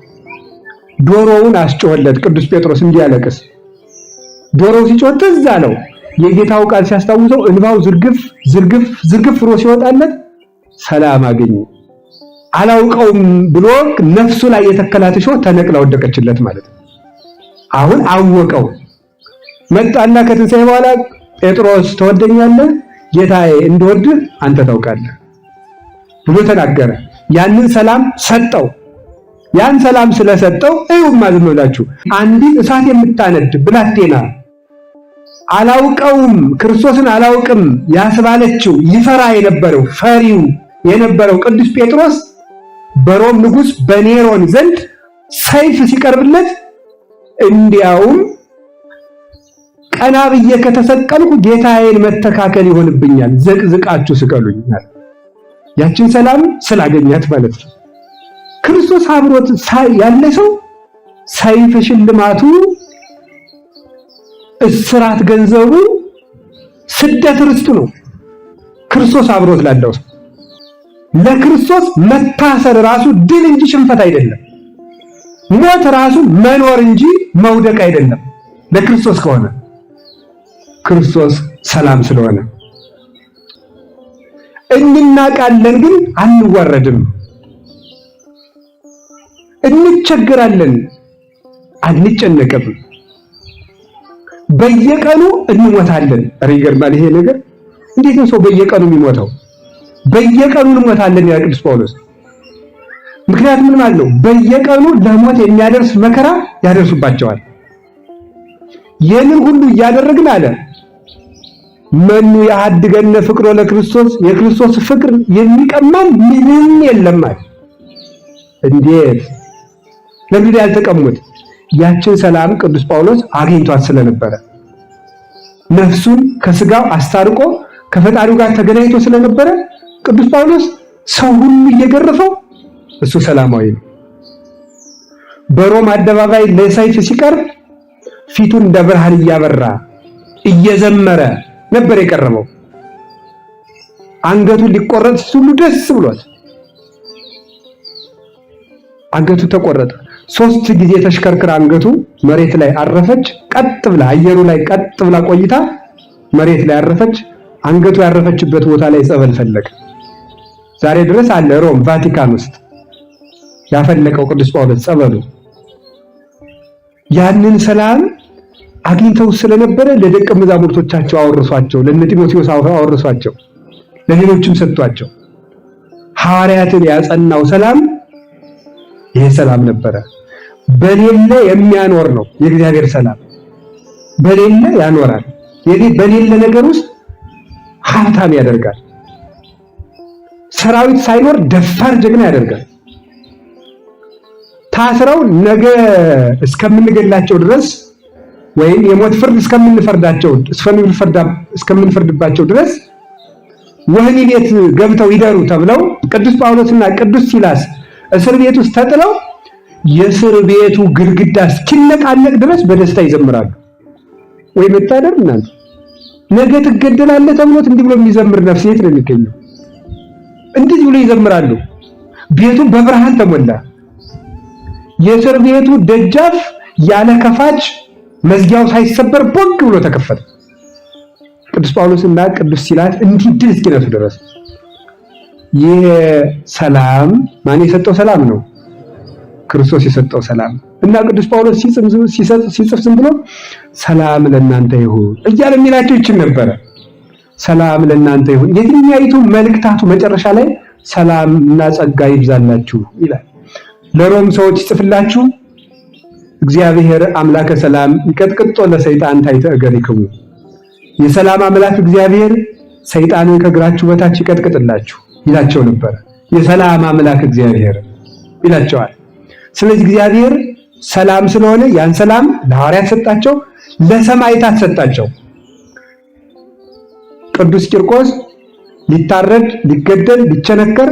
ዶሮውን አስጮኸለት። ቅዱስ ጴጥሮስ እንዲያለቅስ ዶሮው ሲጮህ ትዝ አለው። የጌታው ቃል ሲያስታውሰው እንባው ዝርግፍ ብሎ ሲወጣለት ሰላም አገኘ። አላውቀውም ብሎ ነፍሱ ላይ የተከላት እሾህ ተነቅላ ወደቀችለት ማለት ነው። አሁን አወቀው። መጣና ከትንሣኤ በኋላ ጴጥሮስ ትወደኛለህ? ጌታዬ እንደወድህ አንተ ታውቃለህ ብሎ ተናገረ። ያንን ሰላም ሰጠው። ያን ሰላም ስለሰጠው እዩማ ዝም ብላችሁ አንዲት እሳት የምታነድ ብላቴና አላውቀውም ክርስቶስን አላውቅም ያስባለችው ይፈራ የነበረው ፈሪው የነበረው ቅዱስ ጴጥሮስ በሮም ንጉሥ በኔሮን ዘንድ ሰይፍ ሲቀርብለት እንዲያውም ቀና ብዬ ከተሰቀልኩ ጌታዬን መተካከል ይሆንብኛል፣ ዘቅዝቃችሁ ስቀሉኛል። ያችን ሰላም ስላገኛት ማለት ነው። ክርስቶስ አብሮት ያለ ሰው ሰይፍ ሽልማቱ፣ እስራት ገንዘቡ፣ ስደት ርስቱ ነው። ክርስቶስ አብሮት ላለው ሰው ለክርስቶስ መታሰር ራሱ ድል እንጂ ሽንፈት አይደለም። ሞት ራሱ መኖር እንጂ መውደቅ አይደለም። ለክርስቶስ ከሆነ ክርስቶስ ሰላም ስለሆነ እንናቃለን፣ ግን አንዋረድም። እንቸገራለን፣ አንጨነቅም። በየቀኑ እንሞታለን። ኧረ ይገርማል ይሄ ነገር። እንዴት ነው ሰው በየቀኑ የሚሞተው? በየቀኑ እንሞታለን ያ ቅዱስ ጳውሎስ። ምክንያቱም ምን ማለት ነው? በየቀኑ ለሞት የሚያደርስ መከራ ያደርሱባቸዋል። ይህንን ሁሉ እያደረግን አለ መኑ ያድገነ ፍቅሮ ለክርስቶስ የክርስቶስ ፍቅር የሚቀማን ምንም የለም ማለት። እንዴት ለምን ያልተቀሙት? ያችን ሰላም ቅዱስ ጳውሎስ አግኝቷት ስለነበረ ነፍሱን ከስጋው አስታርቆ ከፈጣሪው ጋር ተገናኝቶ ስለነበረ ቅዱስ ጳውሎስ ሰው ሁሉ እየገረፈው እሱ ሰላማዊ ነው። በሮም አደባባይ ለሰይፍ ሲቀርብ ፊቱን እንደ ብርሃን እያበራ እየዘመረ ነበር የቀረበው። አንገቱን ሊቆረጥ ሁሉ ደስ ብሎት አንገቱ ተቆረጠ። 3 ጊዜ ተሽከርክራ አንገቱ መሬት ላይ አረፈች። ቀጥ ብላ አየሩ ላይ ቀጥ ብላ ቆይታ መሬት ላይ አረፈች። አንገቱ ያረፈችበት ቦታ ላይ ጸበል ፈለቀ። ዛሬ ድረስ አለ ሮም ቫቲካን ውስጥ ያፈለቀው ቅዱስ ጳውሎስ ጸበሉ። ያንን ሰላም አግኝተው ስለነበረ ለደቀ መዛሙርቶቻቸው አወርሷቸው፣ ለጢሞቴዎስ አወርሷቸው፣ ለሌሎችም ሰጥቷቸው። ሐዋርያትን ያጸናው ሰላም ይሄ ሰላም ነበረ። በሌለ የሚያኖር ነው የእግዚአብሔር ሰላም። በሌለ ያኖራል። በሌለ ነገር ውስጥ ሀብታም ያደርጋል። ሰራዊት ሳይኖር ደፋር ጀግና ያደርጋል። ታስረው ነገ እስከምንገላቸው ድረስ ወይም የሞት ፍርድ እስከምንፈርድባቸው ድረስ ወህኒ ቤት ገብተው ይደሩ ተብለው ቅዱስ ጳውሎስና ቅዱስ ሲላስ እስር ቤት ውስጥ ተጥለው የእስር ቤቱ ግድግዳ እስኪነቃነቅ ድረስ በደስታ ይዘምራሉ። ወይ መታደር እናንተ! ነገ ትገደላለህ ተብሎት እንዲህ ብሎ የሚዘምር ነፍስ የት ነው የሚገኘው? እንዲህ ብሎ ይዘምራሉ። ቤቱ በብርሃን ተሞላ። የእስር ቤቱ ደጃፍ ያለ ከፋች መዝጊያው ሳይሰበር ቦግ ብሎ ተከፈተ። ቅዱስ ጳውሎስና ቅዱስ ሲላስ እንዲህ ድል እስኪነሱ ድረስ። ይህ ሰላም ማን የሰጠው ሰላም ነው? ክርስቶስ የሰጠው ሰላም። እና ቅዱስ ጳውሎስ ሲጽፍ ዝም ብሎ ሰላም ለእናንተ ይሁን እያለ የሚላቸው ይችል ነበረ። ሰላም ለእናንተ ይሁን። የትኛይቱ መልእክታቱ መጨረሻ ላይ ሰላምና ጸጋ ይብዛላችሁ ይላል። ለሮም ሰዎች ጽፍላችሁ እግዚአብሔር አምላከ ሰላም ይቀጥቅጦ ለሰይጣን ታይተ እገሪክሙ። የሰላም አምላክ እግዚአብሔር ሰይጣንን ከእግራችሁ በታች ይቀጥቅጥላችሁ ይላቸው ነበር። የሰላም አምላክ እግዚአብሔር ይላቸዋል። ስለዚህ እግዚአብሔር ሰላም ስለሆነ ያን ሰላም ለሐዋርያት ሰጣቸው፣ ለሰማዕታት ሰጣቸው። ቅዱስ ቂርቆስ ሊታረድ ሊገደል ሊቸነከር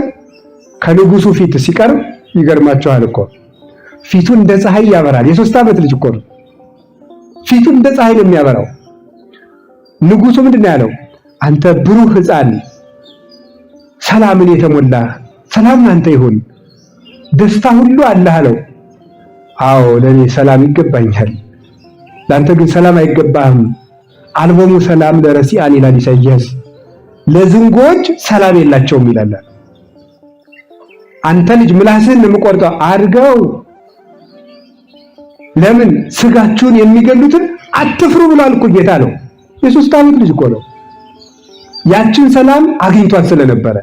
ከንጉሱ ፊት ሲቀርብ ይገርማቸዋል እኮ ፊቱ እንደ ፀሐይ ያበራል። የ3 ዓመት ልጅ እኮ ነው። ፊቱ እንደ ፀሐይ ነው የሚያበራው። ንጉሱ ምንድነው ያለው? አንተ ብሩህ ሕፃን ሰላምን የተሞላህ ሰላም አንተ ይሁን፣ ደስታ ሁሉ አለህ አለው። አዎ ለኔ ሰላም ይገባኛል፣ ላንተ ግን ሰላም አይገባህም። አልቦሙ ሰላም ለረሲአን ይላል ኢሳይያስ። ለዝንጎች ሰላም የላቸውም ይላል። አንተ ልጅ ምላስህን የምቆርጠው አድርገው። ለምን ስጋችሁን የሚገሉትን አትፍሩ ብሏል እኮ ጌታ ነው። የ3 ዓመት ልጅ እኮ ነው። ያችን ሰላም አግኝቷት ስለነበረ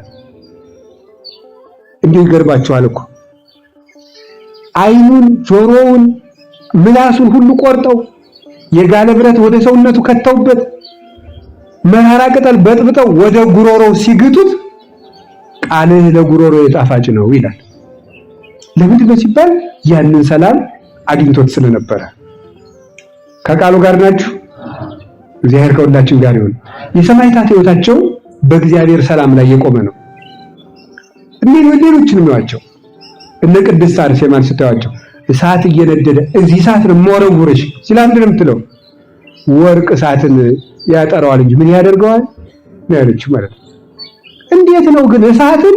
እንዲሁ ይገርባችኋል እኮ አይኑን፣ ጆሮውን፣ ምላሱን ሁሉ ቆርጠው የጋለ ብረት ወደ ሰውነቱ ከተውበት መራራ ቅጠል በጥብጠው ወደ ጉሮሮው ሲግጡት ቃልህ ለጉሮሮ የጣፋጭ ነው ይላል። ለምንድን ነው ሲባል ያንን ሰላም አግኝቶት ስለነበረ። ከቃሉ ጋር ናችሁ? እግዚአብሔር ከሁላችን ጋር ይሁን። የሰማዕታት ሕይወታቸው በእግዚአብሔር ሰላም ላይ የቆመ ነው። ሌሎችንም ያቸው እነ ቅድስት አርሴማን ስታዩአቸው እሳት እየነደደ እዚህ እሳት ነው የምወረውርሽ ሲል አንድ ነው የምትለው። ወርቅ እሳትን ያጠራዋል እንጂ ምን ያደርገዋል ነው ያለችው ማለት ነው። እንዴት ነው ግን እሳትን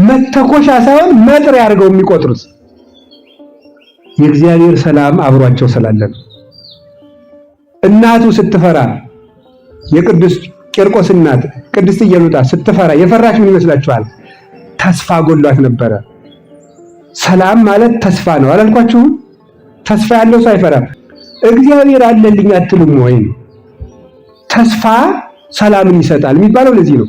መተኮሻ ሳይሆን መጥሪያ አድርገው የሚቆጥሩት? የእግዚአብሔር ሰላም አብሯቸው ስላለ ነው። እናቱ ስትፈራ የቅዱስ ቂርቆስ እናት ቅድስት ኢየሉጣ ስትፈራ የፈራች ምን ይመስላችኋል? ተስፋ ጎሏት ነበረ። ሰላም ማለት ተስፋ ነው አላልኳችሁም? ተስፋ ያለው ሰው አይፈራም። እግዚአብሔር አለልኝ አትሉም ወይ? ተስፋ ሰላምን ይሰጣል የሚባለው ለዚህ ነው።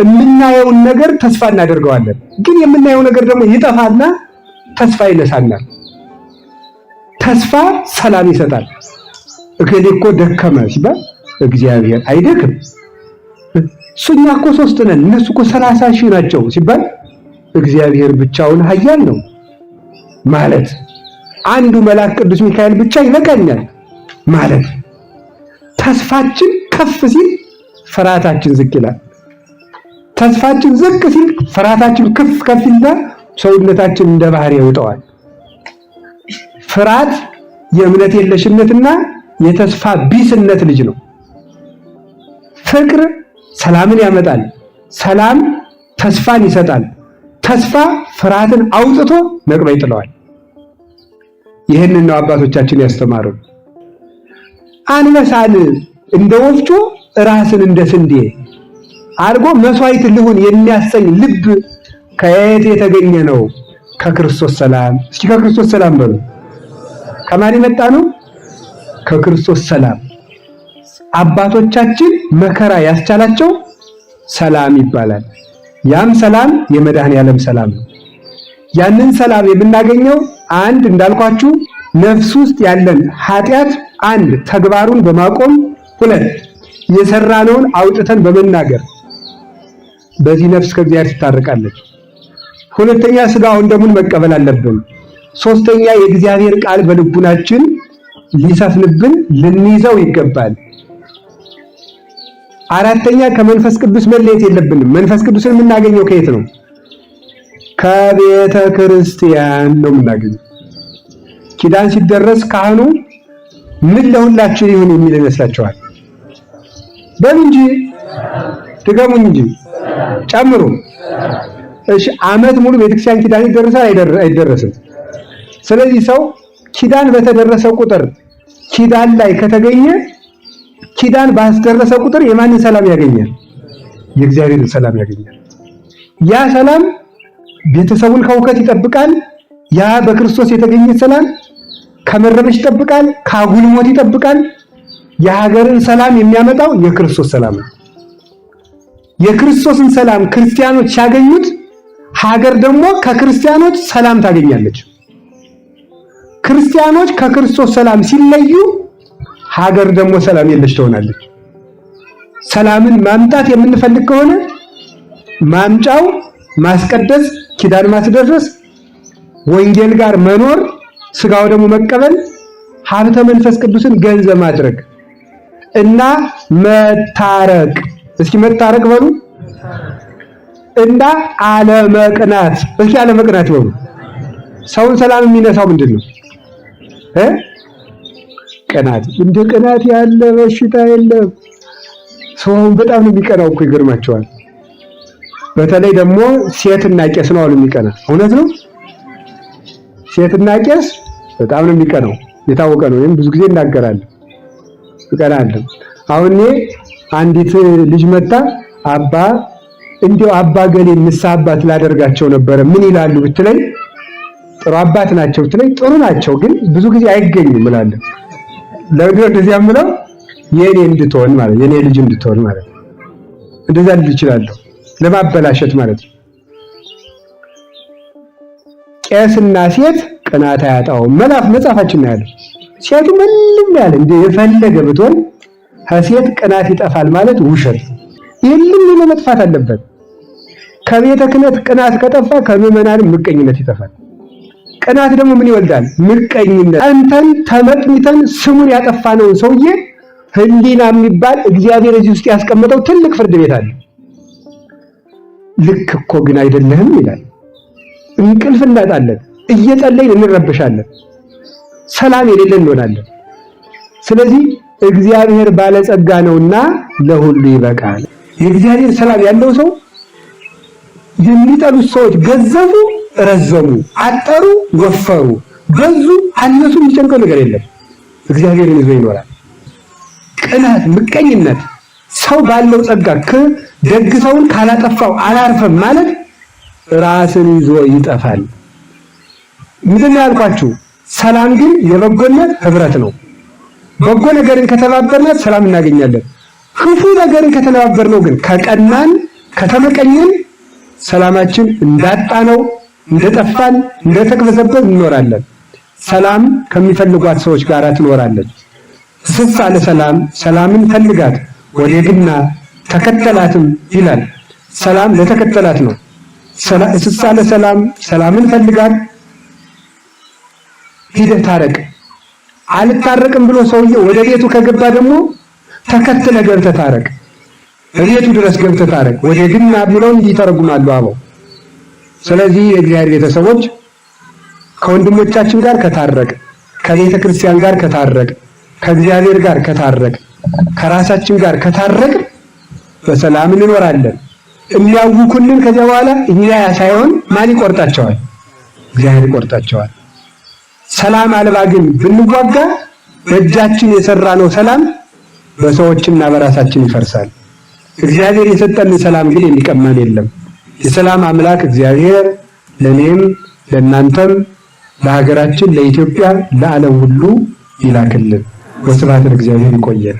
የምናየውን ነገር ተስፋ እናደርገዋለን፣ ግን የምናየው ነገር ደግሞ ይጠፋና ተስፋ ይነሳናል። ተስፋ ሰላም ይሰጣል። እከሌ እኮ ደከመ ሲባል እግዚአብሔር አይደክም። እኛ እኮ 3 ነን እነሱ እኮ 30,000 ናቸው ሲባል እግዚአብሔር ብቻውን ኃያል ነው ማለት አንዱ መልአክ ቅዱስ ሚካኤል ብቻ ይበቃኛል ማለት ተስፋችን ከፍ ሲል ፍርሃታችን ዝቅ ይላል። ተስፋችን ዝቅ ሲል ፍርሃታችን ከፍ ይላል። ሰውነታችን እንደ ባህር ይወጣዋል። ፍርሃት የእምነት የለሽነትና የተስፋ ቢስነት ልጅ ነው። ፍቅር ሰላምን ያመጣል። ሰላም ተስፋን ይሰጣል። ተስፋ ፍርሃትን አውጥቶ ነቅሎ ይጥለዋል። ይህንን ነው አባቶቻችን ያስተማሩን። አንበሳን እንደ ወፍጮ ራስን እንደ ስንዴ አድርጎ መስዋዕት ልሁን የሚያሰኝ ልብ ከየት የተገኘ ነው? ከክርስቶስ ሰላም። እስኪ ከክርስቶስ ሰላም በሉ። ከማን የመጣ ነው? ከክርስቶስ ሰላም። አባቶቻችን መከራ ያስቻላቸው ሰላም ይባላል። ያም ሰላም የመድኃኔዓለም ሰላም ነው። ያንን ሰላም የምናገኘው አንድ እንዳልኳችሁ ነፍስ ውስጥ ያለን ኃጢአት አንድ ተግባሩን በማቆም ሁለት የሰራነውን አውጥተን በመናገር በዚህ ነፍስ ከእግዚአብሔር ትታረቃለች። ሁለተኛ ስጋውን ደሙን መቀበል አለብን። ሶስተኛ የእግዚአብሔር ቃል በልቡናችን ሊሰፍንብን ልንይዘው ይገባል። አራተኛ ከመንፈስ ቅዱስ መለየት የለብንም። መንፈስ ቅዱስን የምናገኘው ከየት ነው? ከቤተ ክርስቲያን ነው የምናገኘው። ኪዳን ሲደረስ ካህኑ ምን ለሁላችሁ ይሁን የሚል ይመስላችኋል? በሉ እንጂ ድገሙኝ እንጂ ጨምሩ። እሺ ዓመት ሙሉ ቤተክርስቲያን ኪዳን ይደረሳል አይደረስም? ስለዚህ ሰው ኪዳን በተደረሰ ቁጥር ኪዳን ላይ ከተገኘ ኪዳን ባስደረሰ ቁጥር የማንን ሰላም ያገኛል? የእግዚአብሔርን ሰላም ያገኛል። ያ ሰላም ቤተሰቡን ከውከት ይጠብቃል። ያ በክርስቶስ የተገኘ ሰላም ከመረበሽ ይጠብቃል፣ ከአጉል ሞት ይጠብቃል። የሀገርን ሰላም የሚያመጣው የክርስቶስ ሰላም ነው። የክርስቶስን ሰላም ክርስቲያኖች ሲያገኙት ሀገር ደግሞ ከክርስቲያኖች ሰላም ታገኛለች። ክርስቲያኖች ከክርስቶስ ሰላም ሲለዩ ሀገር ደግሞ ሰላም የለሽ ትሆናለች። ሰላምን ማምጣት የምንፈልግ ከሆነ ማምጫው ማስቀደስ፣ ኪዳን ማስደረስ፣ ወንጌል ጋር መኖር፣ ስጋው ደግሞ መቀበል፣ ሀብተ መንፈስ ቅዱስን ገንዘብ ማድረግ እና መታረቅ። እስኪ መታረቅ በሉ እና አለመቅናት። እስኪ አለመቅናት በሉ። ሰውን ሰላም የሚነሳው ምንድን ነው? ቅናት። እንደ ቅናት ያለ በሽታ የለም። ሰውን በጣም ነው የሚቀናው እኮ ይገርማቸዋል። በተለይ ደግሞ ሴትና ቄስ ነው አሉ የሚቀና። እውነት ነው። ሴትና ቄስ በጣም ነው የሚቀናው፣ የታወቀ ነው። ይሄን ብዙ ጊዜ እናገራለን። ይቀናል። አሁን አንዲት ልጅ መጣ አባ እንዲያው አባ ገሌ ንስሐ አባት ላደርጋቸው ነበረ ምን ይላሉ ብትለኝ፣ ጥሩ አባት ናቸው ብትለኝ፣ ጥሩ ናቸው ግን ብዙ ጊዜ አይገኙም እላለሁ። ለምን እንደዚህ አምለው የኔ እንድትሆን ማለት የኔ ልጅ እንድትሆን ማለት እንደዛ ልጅ ይችላልው ለማበላሸት ማለት ነው። ቄስና ሴት ቅናት አያጣውም መጽሐፋችን ያለው። ሴቱ ምንም ያለ እንደ የፈለገ ብትሆን ከሴት ቅናት ይጠፋል ማለት ውሸት። ይሄንን ነው መጥፋት አለበት። ከቤተ ክህነት ቅናት ከጠፋ ከምዕመናን ምቀኝነት ይጠፋል። ቅናት ደግሞ ምን ይወልዳል? ምቀኝነት። አንተን ተመቅኝተን ስሙን ያጠፋነውን ሰውዬ ህሊና የሚባል እግዚአብሔር እዚህ ውስጥ ያስቀመጠው ትልቅ ፍርድ ቤት አለ። ልክ እኮ ግን አይደለህም ይላል። እንቅልፍ እናጣለን፣ እየጸለይን እንረበሻለን፣ ሰላም የሌለን እንሆናለን። ስለዚህ እግዚአብሔር ባለጸጋ ነውና ለሁሉ ይበቃል። የእግዚአብሔር ሰላም ያለው ሰው የሚጠሉት ሰዎች ገዘፉ፣ ረዘሙ፣ አጠሩ፣ ወፈሩ፣ በዙ፣ አነሱ የሚጨንቀው ነገር የለም። እግዚአብሔርን ይዞ ይኖራል። ቅናት፣ ምቀኝነት ሰው ባለው ጸጋ ደግ ሰውን ካላጠፋው አላርፈም ማለት ራስን ይዞ ይጠፋል። ምንድን ነው ያልኳችሁ? ሰላም ግን የበጎነት ህብረት ነው። በጎ ነገርን ከተባበርናት ሰላም እናገኛለን። ክፉ ነገርን ከተባበርነው ግን ከቀናን ከተመቀኝን ሰላማችን እንዳጣነው እንደጠፋን እንደተቅበዘበዝ እንኖራለን። ሰላም ከሚፈልጓት ሰዎች ጋር ትኖራለች። ስሳ ለሰላም ሰላምን ፈልጋት ወዴግና ተከተላትም ይላል። ሰላም ለተከተላት ነው። ስሳ ለሰላም ሰላምን ፈልጋት ሂደህ ታረቅ። አልታረቅም ብሎ ሰውዬው ወደ ቤቱ ከገባ ደግሞ ተከትለ ገብተህ ታረቅ። ቤቱ ድረስ ገብተህ ታረቅ። ወዴግና ብለው ይተረጉማሉ አበው። ስለዚህ የእግዚአብሔር ቤተሰቦች ከወንድሞቻችን ጋር ከታረቅ፣ ከቤተ ክርስቲያን ጋር ከታረቅ፣ ከእግዚአብሔር ጋር ከታረቅ፣ ከራሳችን ጋር ከታረቅ በሰላም እንኖራለን። የሚያውኩልን ከዚያ በኋላ እኛ ሳይሆን ማን ይቆርጣቸዋል? እግዚአብሔር ይቆርጣቸዋል። ሰላም አልባ ግን ብንዋጋ በእጃችን የሰራነው ሰላም በሰዎችና በራሳችን ይፈርሳል። እግዚአብሔር የሰጠን ሰላም ግን የሚቀማን የለም። የሰላም አምላክ እግዚአብሔር ለኔም ለእናንተም ለሀገራችን ለኢትዮጵያ ለዓለም ሁሉ ይላክልን። ወስብሐት ለእግዚአብሔር። ይቆየን።